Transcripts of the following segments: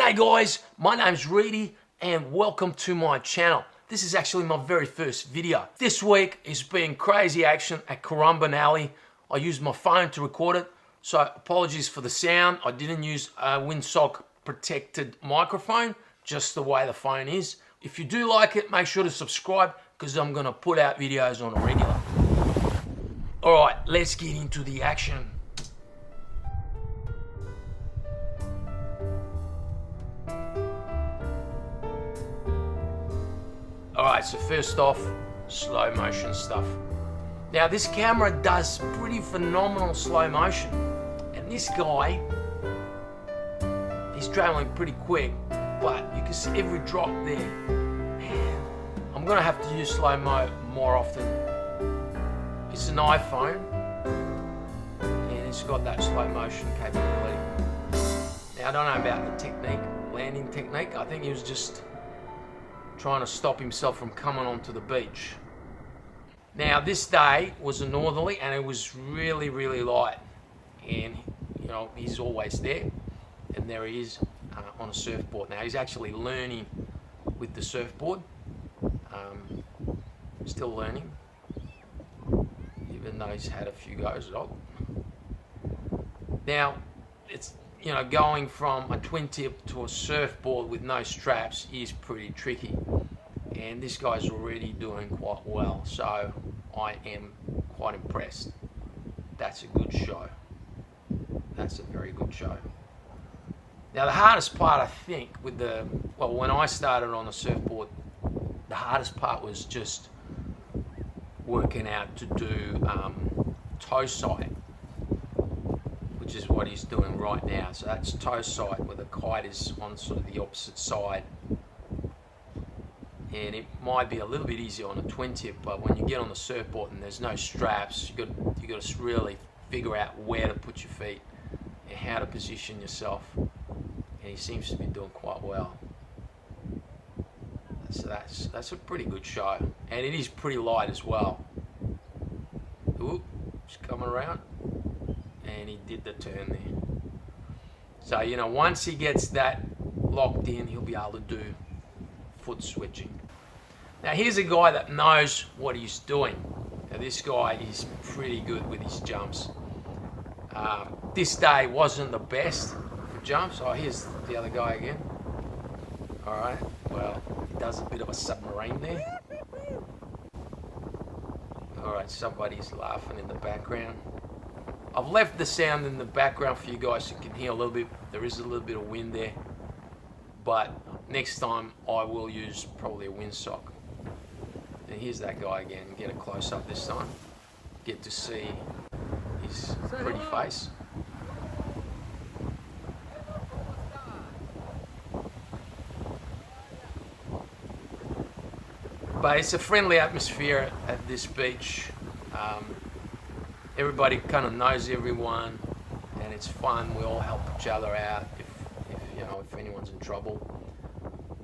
G'day guys, my name's Reedy and welcome to my channel. This is actually my very first video. This week is been crazy action at Currumbin Alley. I used my phone to record it, so apologies for the sound. I didn't use a windsock protected microphone, just the way the phone is. If you do like it, make sure to subscribe because I'm gonna put out videos on a regular. Alright, let's get into the action. Alright, so first off, slow motion stuff. Now this camera does pretty phenomenal slow motion. And this guy, he's traveling pretty quick, but you can see every drop there. Man, I'm gonna have to use slow-mo more often. It's an iPhone, and it's got that slow motion capability. Now I don't know about the technique, landing technique. I think he was just trying to stop himself from coming onto the beach. Now this day was a northerly and it was really, really light. And you know, he's always there. And there he is on a surfboard. Now he's actually learning with the surfboard. Still learning, even though he's had a few goes at it. Now, it's, you know, going from a twin tip to a surfboard with no straps is pretty tricky, and this guy's already doing quite well, so I am quite impressed. That's a good show. That's a very good show. Now the hardest part, I think, with when I started on the surfboard, the hardest part was just working out to do toe sight, which is what he's doing right now. So that's toe sight, where the kite is on sort of the opposite side. And it might be a little bit easier on a twin tip, but when you get on the surfboard and there's no straps, you got to really figure out where to put your feet and how to position yourself. And he seems to be doing quite well. So that's a pretty good show, and it is pretty light as well. Ooh, just coming around, and he did the turn there. So you know, once he gets that locked in, he'll be able to do foot switching. Now here's a guy that knows what he's doing. Now this guy is pretty good with his jumps. This day wasn't the best for jumps. Oh, here's the other guy again. All right, well, he does a bit of a submarine there. All right, somebody's laughing in the background. I've left the sound in the background for you guys so you can hear a little bit. There is a little bit of wind there, but next time I will use probably a windsock. And here's that guy again. Get a close up this time. Get to see his pretty face. But it's a friendly atmosphere at this beach. Everybody kind of knows everyone, and it's fun. We all help each other out if anyone's in trouble.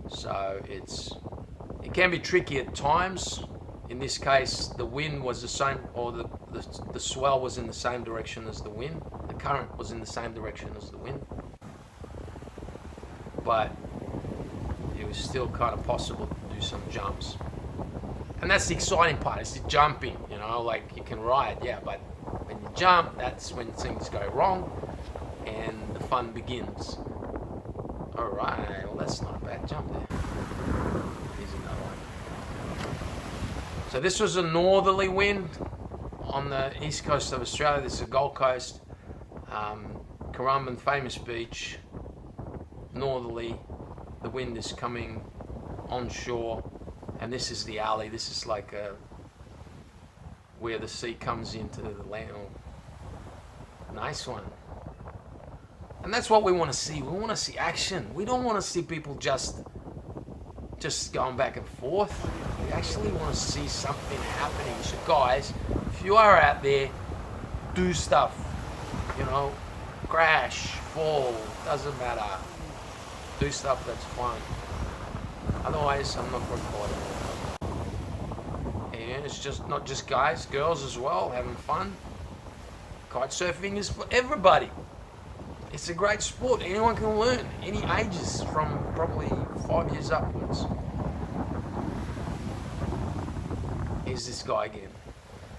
So it can be tricky at times. In this case, the wind was the same, or the swell was in the same direction as the wind. The current was in the same direction as the wind. But it was still kind of possible to do some jumps. And that's the exciting part, is the jumping, you know, like you can ride, yeah, but when you jump, that's when things go wrong and the fun begins. All right, well that's not a bad jump there. Here's another one. So this was a northerly wind on the east coast of Australia. This is the Gold Coast, Currumbin, famous beach, northerly. The wind is coming onshore. And this is the alley. This is like where the sea comes into the land. Oh, nice one. And that's what we want to see. We want to see action. We don't want to see people just going back and forth. We actually want to see something happening. So guys, if you are out there, do stuff. You know, crash, fall, doesn't matter. Do stuff that's fun. Otherwise, I'm not recording. And it's just not just guys, girls as well, having fun. Kite surfing is for everybody. It's a great sport. Anyone can learn, any ages, from probably 5 years upwards. Here's this guy again.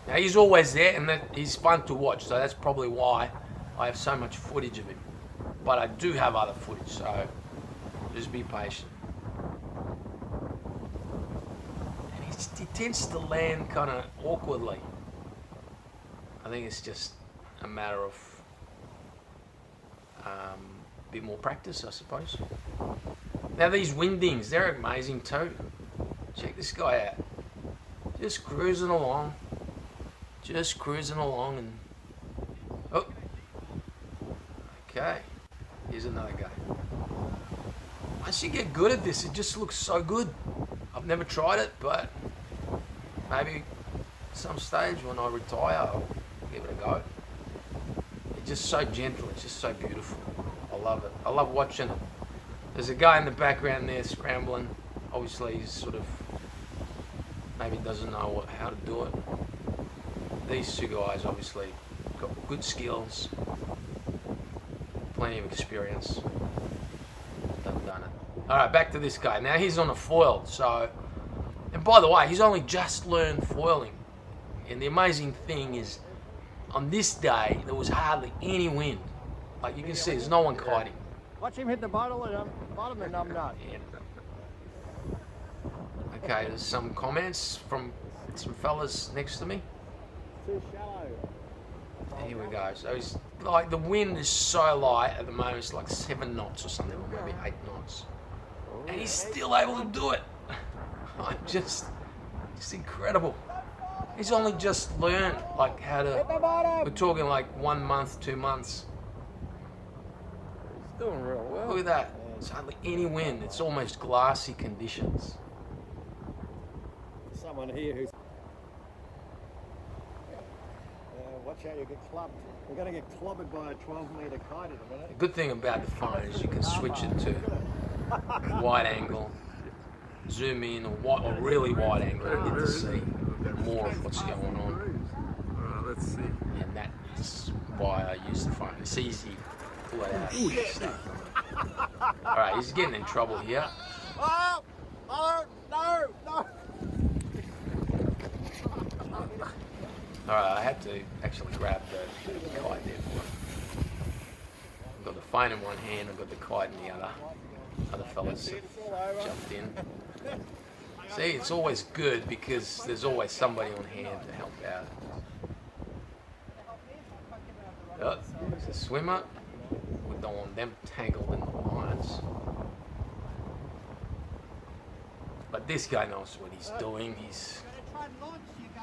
Now he's always there, and he's fun to watch, so that's probably why I have so much footage of him. But I do have other footage, so just be patient. And he tends to land kind of awkwardly. I think it's just a matter of a bit more practice, I suppose. Now these windings, they're amazing too. Check this guy out. Just cruising along. Just cruising along and... Oh! Okay. Here's another guy. Once you get good at this, it just looks so good. I've never tried it, but maybe at some stage when I retire, I'll give it a go. It's just so gentle. It's just so beautiful. I love it. I love watching it. There's a guy in the background there scrambling. Obviously, he's sort of maybe doesn't know how to do it. These two guys obviously got good skills, plenty of experience. They've done it. All right, back to this guy. Now he's on a foil. So, and by the way, he's only just learned foiling. And the amazing thing is, on this day, there was hardly any wind. Like you can see, there's no one kiting. Watch him hit the bottom of the numb nut. Yeah. Okay, there's some comments from some fellas next to me. Too shallow. Here we go. So it's like the wind is so light at the moment. It's like 7 knots or something, or maybe 8 knots, and he's still able to do it. I'm just incredible. He's only just learned like how to. We're talking like 1 month, 2 months. He's doing real well. Look at that. It's hardly any wind. It's almost glassy conditions. Someone here who's. Watch out, you get clubbed. We're going to get clobbered by a 12-metre kite in a minute. The good thing about the phone is you can switch it to wide angle, zoom in, or really wide angle, and get to see more of what's going on. Let's see. And that's why I use the phone. It's easy. Pull it out. All right, he's getting in trouble here. Oh! Oh! No! No! All right, I had to actually grab the kite there for him. I've got the phone in one hand, I've got the kite in the other. Other fellas have jumped in. See, it's always good because there's always somebody on hand to help out. Oh, there's a swimmer. We don't want them tangled in the lines. But this guy knows what he's doing.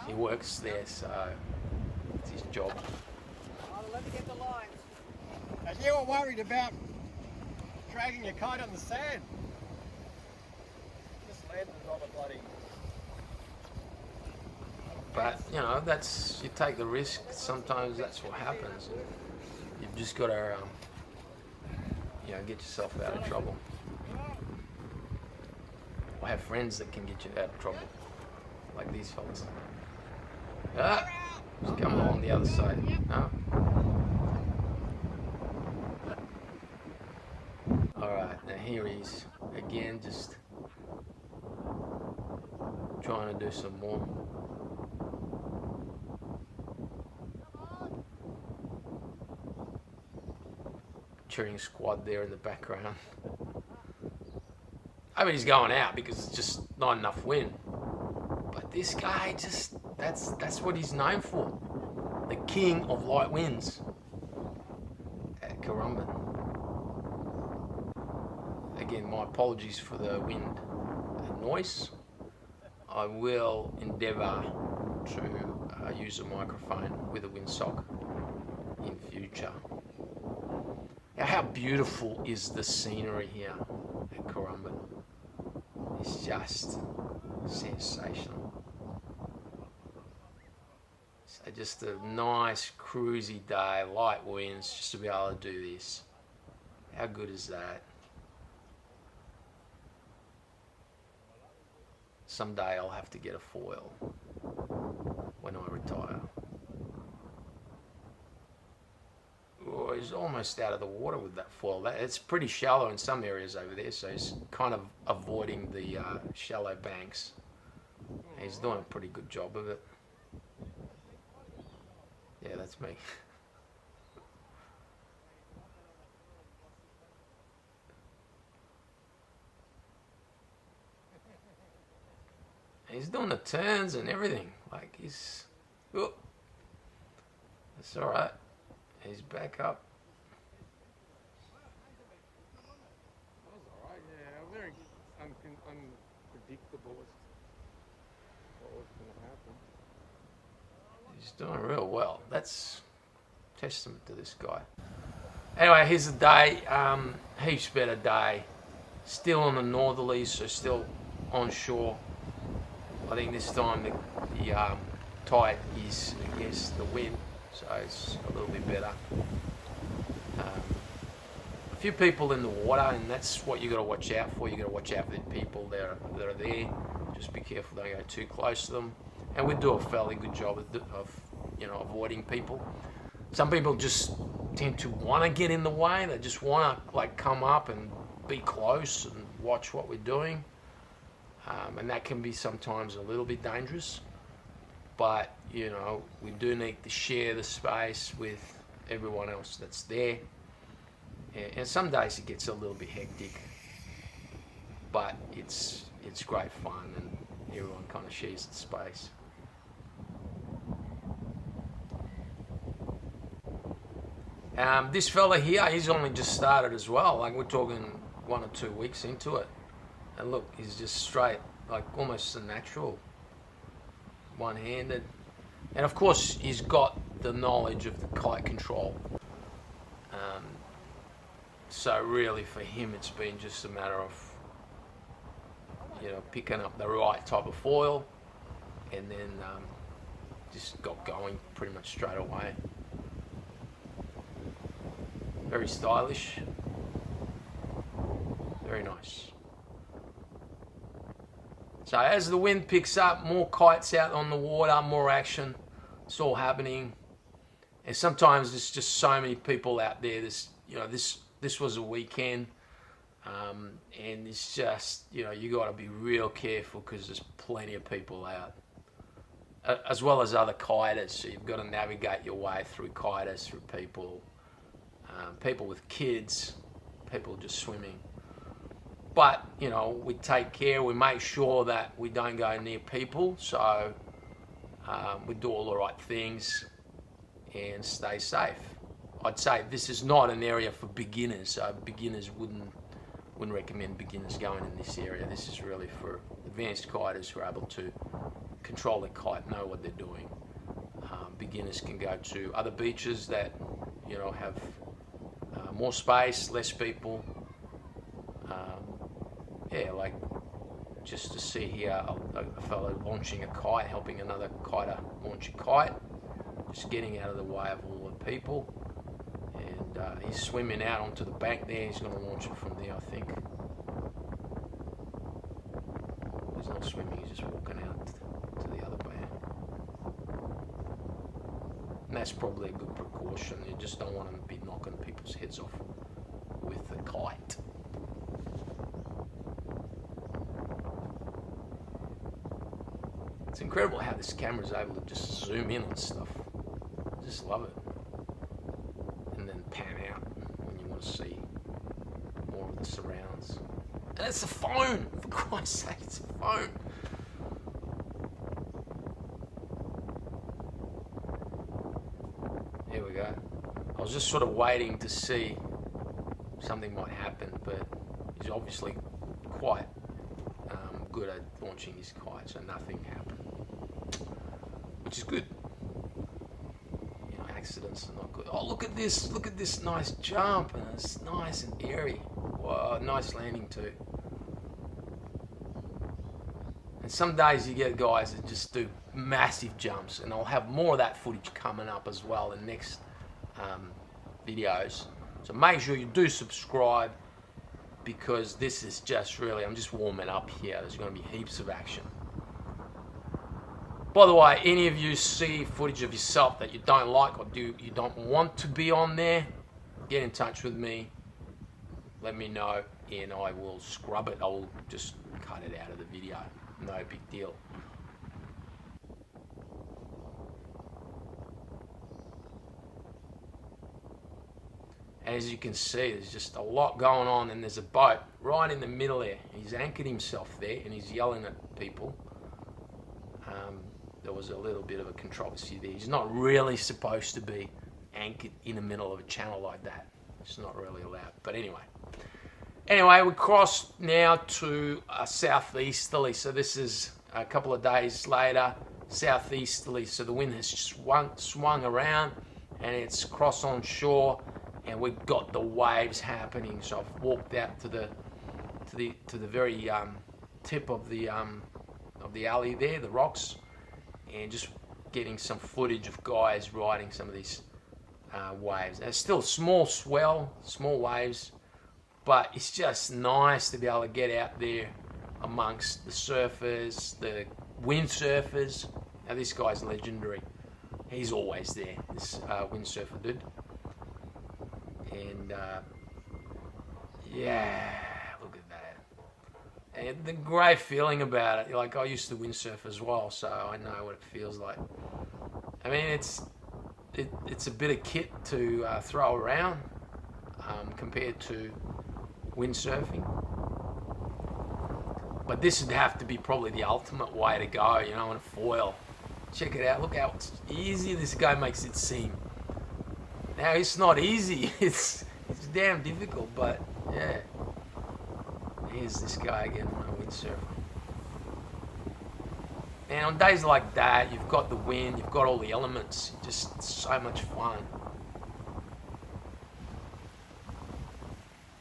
He works there, so it's his job. Let me get the lines. And you were worried about dragging your kite on the sand. Just landed on a bloody... But, you know, you take the risk. Sometimes that's what happens. You've just got to, get yourself out of trouble. I have friends that can get you out of trouble, like these fellas. Ah, just come along the other side. No. Alright, now here he is. Again, just trying to do some more. Cheering squad there in the background. I mean, he's going out because it's just not enough wind. But this guy just, that's what he's known for. The king of light winds at Currumbin. Again, my apologies for the wind and noise. I will endeavour to use a microphone with a windsock in future. Now, how beautiful is the scenery here at Currumbin? It's just sensational. So just a nice cruisy day, light winds, just to be able to do this. How good is that? Someday I'll have to get a foil when I retire. Oh he's almost out of the water with that foil. It's pretty shallow in some areas over there, so he's kind of avoiding the shallow banks. He's doing a pretty good job of it. Yeah, that's me. He's doing the turns and everything. Like he's... Oh, that's all right. He's back up. That was all right, yeah. Very unpredictable what was going to happen. He's doing real well. That's testament to this guy. Anyway, here's the day. Heaps better day. Still on the northerlies, so still onshore. I think this time the tide is against the wind, so it's a little bit better. A few people in the water, and that's what you got to watch out for. You got to watch out for the people that are there. Just be careful, don't go too close to them. And we do a fairly good job of avoiding people. Some people just tend to want to get in the way. They just want to like come up and be close and watch what we're doing. And that can be sometimes a little bit dangerous, but we do need to share the space with everyone else that's there. And some days it gets a little bit hectic, but it's great fun and everyone kind of shares the space. This fella here, he's only just started as well. Like we're talking 1 or 2 weeks into it. And look, he's just straight, like almost a natural, one-handed. And of course, he's got the knowledge of the kite control. So really for him, it's been just a matter of, picking up the right type of foil and then just got going pretty much straight away. Very stylish, very nice. So as the wind picks up, more kites out on the water, more action. It's all happening. And sometimes there's just so many people out there. This was a weekend. And it's just, you got to be real careful because there's plenty of people out. As well as other kiters. So you've got to navigate your way through kiters, through people. People with kids. People just swimming. But, we take care, we make sure that we don't go near people, so we do all the right things and stay safe. I'd say this is not an area for beginners, so beginners wouldn't recommend beginners going in this area. This is really for advanced kiters who are able to control their kite, know what they're doing. Beginners can go to other beaches that, have more space, less people. Like just to see here a fellow launching a kite, helping another kiter launch a kite, just getting out of the way of all the people. And he's swimming out onto the bank there. He's going to launch it from there, I think. He's not swimming, he's just walking out to the other bank. And that's probably a good precaution. You just don't want to be knocking people's heads off with the kite. It's incredible how this camera is able to just zoom in on stuff. I just love it. And then pan out when you want to see more of the surrounds. And it's a phone! For Christ's sake, it's a phone! Here we go. I was just sort of waiting to see something might happen, but he's obviously quite good at launching his kite, so nothing happened, which is good. Accidents are not good. Oh, look at this nice jump, and it's nice and airy. Wow, nice landing too. And some days you get guys that just do massive jumps, and I'll have more of that footage coming up as well in next videos. So make sure you do subscribe, because this is just really, I'm just warming up here. There's going to be heaps of action. By the way, any of you see footage of yourself that you don't like or you don't want to be on there, get in touch with me, let me know, and I will scrub it. I will just cut it out of the video. No big deal. As you can see, there's just a lot going on, and there's a boat right in the middle there. He's anchored himself there, and he's yelling at people. There was a little bit of a controversy there. He's not really supposed to be anchored in the middle of a channel like that. It's not really allowed. But anyway, we crossed now to southeasterly. So this is a couple of days later, southeasterly. So the wind has swung around, and it's crossed on shore, and we've got the waves happening. So I've walked out to the very tip of the alley there, the rocks, and just getting some footage of guys riding some of these waves. There's still small swell, small waves, but it's just nice to be able to get out there amongst the surfers, the windsurfers. Now this guy's legendary. He's always there, this windsurfer dude. And yeah, look at that. And the great feeling about it, like I used to windsurf as well, so I know what it feels like. I mean, it's a bit of kit to throw around compared to windsurfing. But this would have to be probably the ultimate way to go, you know, on a foil. Check it out, look how easy this guy makes it seem. Now, it's not easy, it's damn difficult, but yeah. Here's this guy again on a windsurfer. And on days like that, you've got the wind, you've got all the elements, just so much fun.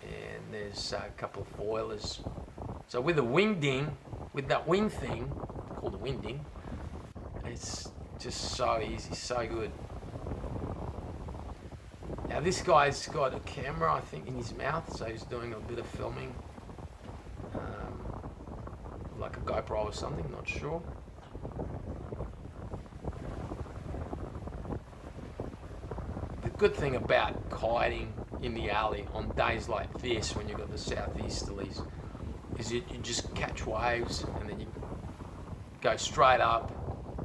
And there's a couple of foilers. So with the wingding, with that wing thing, called the wingding, it's just so easy, so good. Now this guy's got a camera, I think, in his mouth, so he's doing a bit of filming. Like a GoPro or something, not sure. The good thing about kiting in the alley on days like this, when you've got the southeasterlies, is you just catch waves and then you go straight up,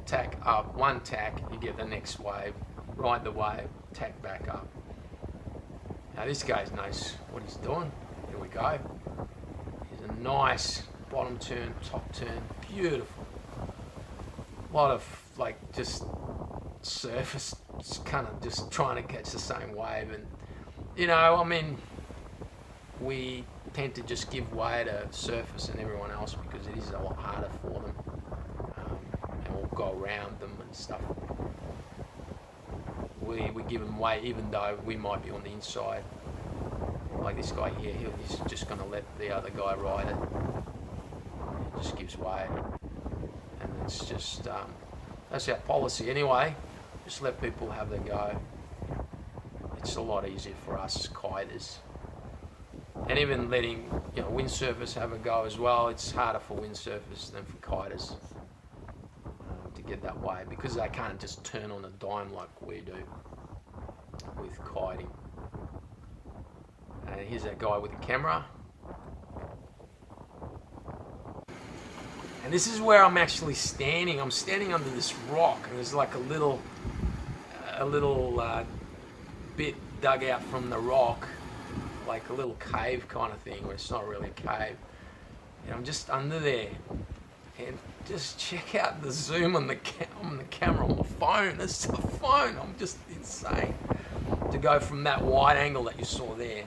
tack up, one tack, you get the next wave, ride the wave, tack back up. Now this guy knows what he's doing. Here we go. Here's a nice bottom turn, top turn, beautiful. A lot of like just surface, kind of just trying to catch the same wave. And you know, I mean, we tend to just give way to surface and everyone else because it is a lot harder for them, and we'll go around them and stuff. We give them way, even though we might be on the inside. Like this guy here, he's just going to let the other guy ride it. It just gives way, and it's just that's our policy anyway. Just let people have their go. It's a lot easier for us as kiters, and even letting windsurfers have a go as well. It's harder for windsurfers than for kiters to get that way because they can't just turn on a dime like we do with kiting. And here's that guy with the camera. And this is where I'm actually standing. I'm standing under this rock, and there's like a little bit dug out from the rock, like a little cave kind of thing, where it's not really a cave. And I'm just under there, and just check out the zoom on the camera on my phone. It's a phone. I'm just insane to go from that wide angle that you saw there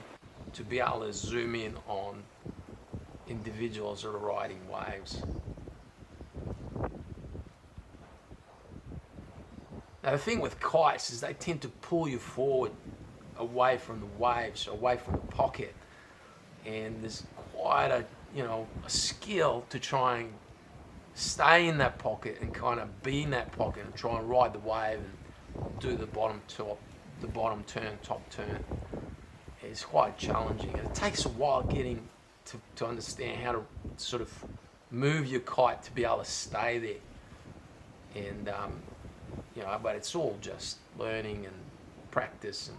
to be able to zoom in on individuals that are riding waves. Now the thing with kites is they tend to pull you forward away from the waves, away from the pocket, and there's quite a skill to try and stay in that pocket and kind of be in that pocket and try and ride the wave and do the bottom turn, top turn. It's quite challenging, and it takes a while getting to understand how to sort of move your kite to be able to stay there. And but it's all just learning and practice, and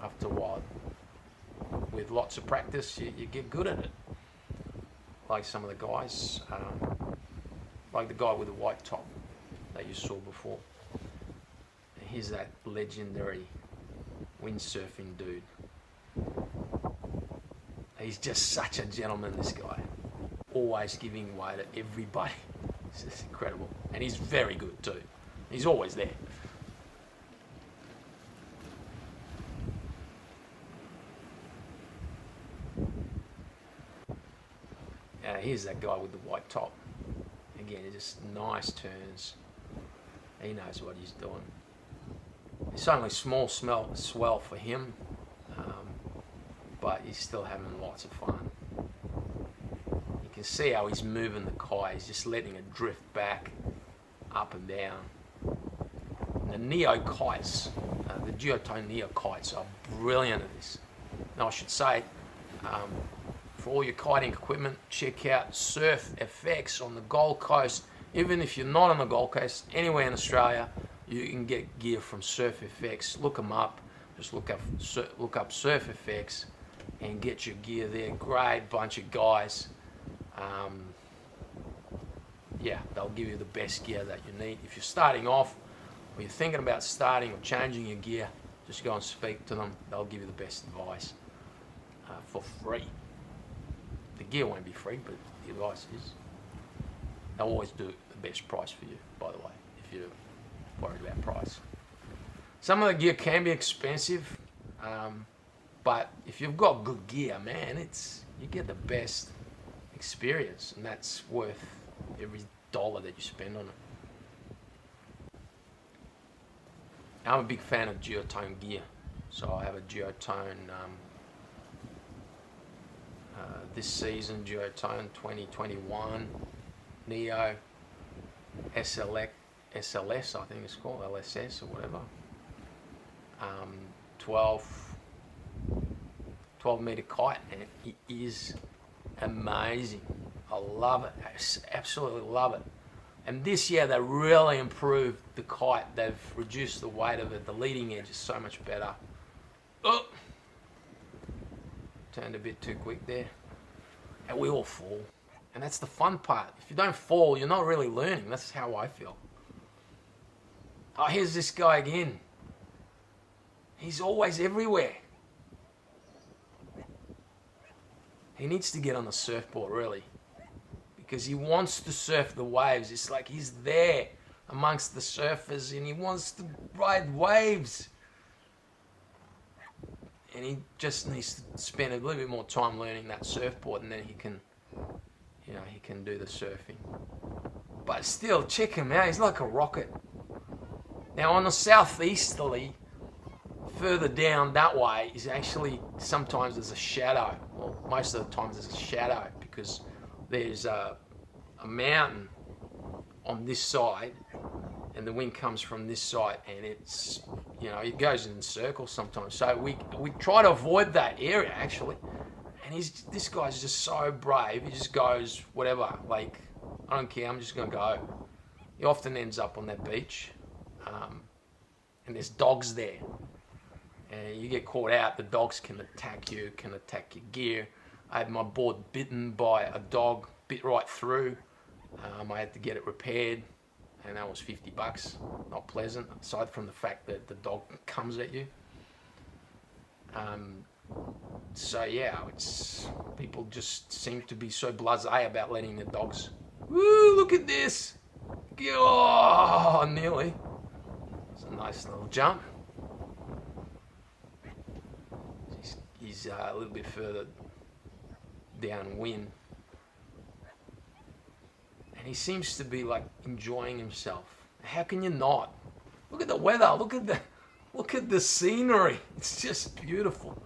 after a while, with lots of practice, you get good at it. Like some of the guys, like the guy with the white top that you saw before. And here's that legendary windsurfing dude. He's just such a gentleman, this guy. Always giving way to everybody. It's just incredible. And he's very good too. He's always there. Here's that guy with the white top. Again, just nice turns. He knows what he's doing. It's only small swell for him, but he's still having lots of fun. You can see how he's moving the kite. He's just letting it drift back, up and down. And the Neo kites, the duotone Neo kites, are brilliant at this. Now I should say, for all your kiting equipment, check out Surf FX on the Gold Coast. Even if you're not on the Gold Coast, anywhere in Australia, you can get gear from Surf FX. Look them up. Just look up Surf FX and get your gear there. Great bunch of guys. Yeah, they'll give you the best gear that you need. If you're starting off, or you're thinking about starting or changing your gear, just go and speak to them. They'll give you the best advice for free. The gear won't be free, but the advice is. They'll always do the best price for you, by the way, if you're worried about price. Some of the gear can be expensive, but if you've got good gear, man, you get the best experience, and that's worth every dollar that you spend on it. I'm a big fan of duotone gear, so I have a duotone this season, duotone 2021 Neo SLS, I think it's called, LSS or whatever. 12 meter kite, and it is amazing. I love it. I absolutely love it. And this year they really improved the kite. They've reduced the weight of it. The leading edge is so much better. Oh, turned a bit too quick there. And we all fall. And that's the fun part. If you don't fall, you're not really learning. That's how I feel. Oh, here's this guy again. He's always everywhere. He needs to get on the surfboard, really, because he wants to surf the waves. It's like he's there amongst the surfers and he wants to ride waves. And he just needs to spend a little bit more time learning that surfboard, and then he can, he can do the surfing. But still, check him out. He's like a rocket. Now on the southeasterly, further down that way, is actually sometimes there's a shadow. Well, most of the times there's a shadow because there's a mountain on this side, and the wind comes from this side, and it's, it goes in circles sometimes. So we try to avoid that area actually. And this guy's just so brave. He just goes whatever. Like, I don't care. I'm just gonna go. He often ends up on that beach, and there's dogs there. And you get caught out, the dogs can attack you, can attack your gear. I had my board bitten by a dog, bit right through. I had to get it repaired, and that was $50. Not pleasant, aside from the fact that the dog comes at you. So yeah, people just seem to be so blasé about letting the dogs. Woo! Look at this. Oh, nearly. It's a nice little jump. He's a little bit further downwind, and he seems to be like enjoying himself. How can you not? Look at the weather. Look at the scenery. It's just beautiful.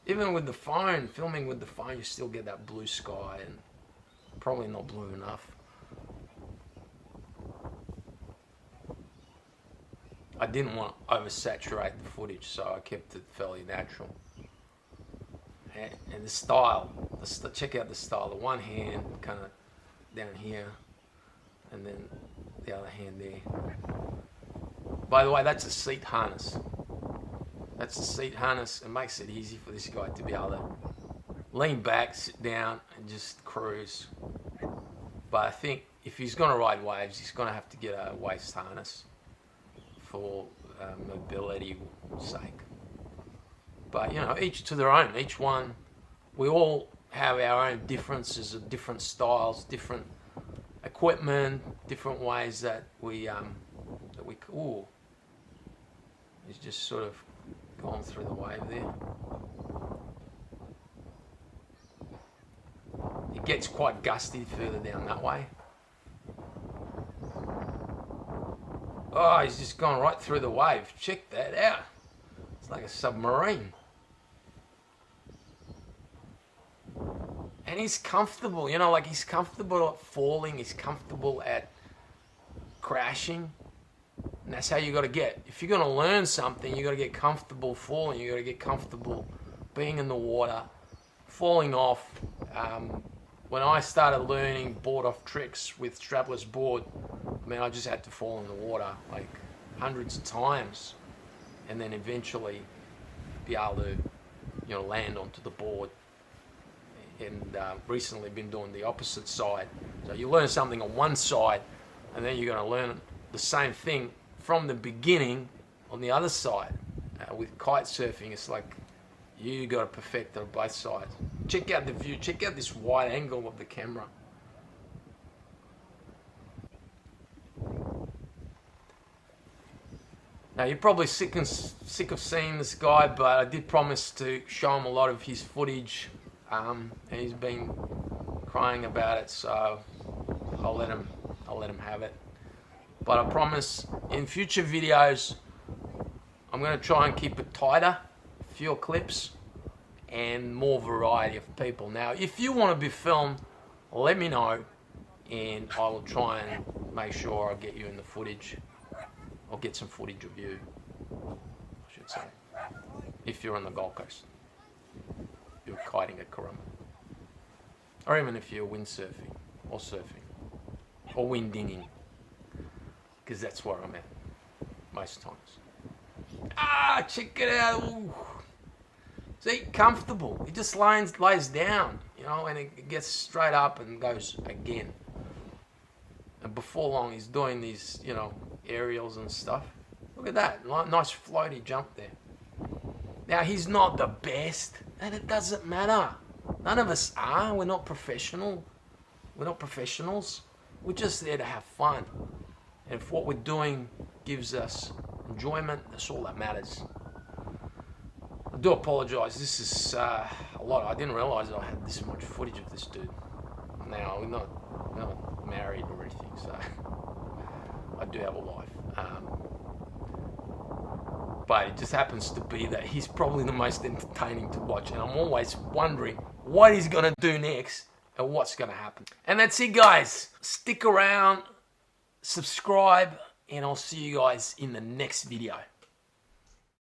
Even with the phone, filming with the phone, you still get that blue sky, and probably not blue enough. I didn't want to oversaturate the footage, so I kept it fairly natural. And the style, check out the style. The one hand kind of down here, and then the other hand there. By the way, that's a seat harness. That's the seat harness. It makes it easy for this guy to be able to lean back, sit down, and just cruise. But I think if he's going to ride waves, he's going to have to get a waist harness for mobility sake. But, you know, each to their own. Each one, we all have our own differences of different styles, different equipment, different ways that we ooh, he's just sort of gone through the wave there. It gets quite gusty further down that way. Oh, he's just gone right through the wave. Check that out. It's like a submarine. And he's comfortable, you know, like he's comfortable at falling, he's comfortable at crashing. And that's how you got to get. If you're going to learn something, you got to get comfortable falling, you got to get comfortable being in the water, falling off. When I started learning board-off tricks with strapless board, I mean, I just had to fall in the water like hundreds of times and then eventually be able to, you know, land onto the board. And recently been doing the opposite side. So you learn something on one side and then you're going to learn the same thing from the beginning on the other side. With kite surfing, it's like you got to perfect it on both sides. Check out the view, check out this wide angle of the camera. Now you're probably sick of seeing this guy, but I did promise to show him a lot of his footage. And he's been crying about it, so I'll let him have it. But I promise in future videos I'm going to try and keep it tighter, fewer clips, and more variety of people. Now, if you want to be filmed, let me know, and I will try and make sure I get you in the footage. I'll get some footage of you, I should say, if you're on the Gold Coast. You're kiting at Currumbin, or even if you're windsurfing or surfing or wind dinging, because that's where I'm at most times. Ah, check it out. Ooh. See, comfortable. He just lays down, you know, and it gets straight up and goes again. And before long, he's doing these, you know, aerials and stuff. Look at that, nice floaty jump there. Now, he's not the best, and it doesn't matter. None of us are. We're not professional. We're not professionals. We're just there to have fun. And if what we're doing gives us enjoyment, that's all that matters. I do apologise. This is a lot. I didn't realise I had this much footage of this dude. Now, we're not married or anything, so I do have a wife. But it just happens to be that he's probably the most entertaining to watch, and I'm always wondering what he's going to do next and what's going to happen. And that's it, guys. Stick around, subscribe, and I'll see you guys in the next video.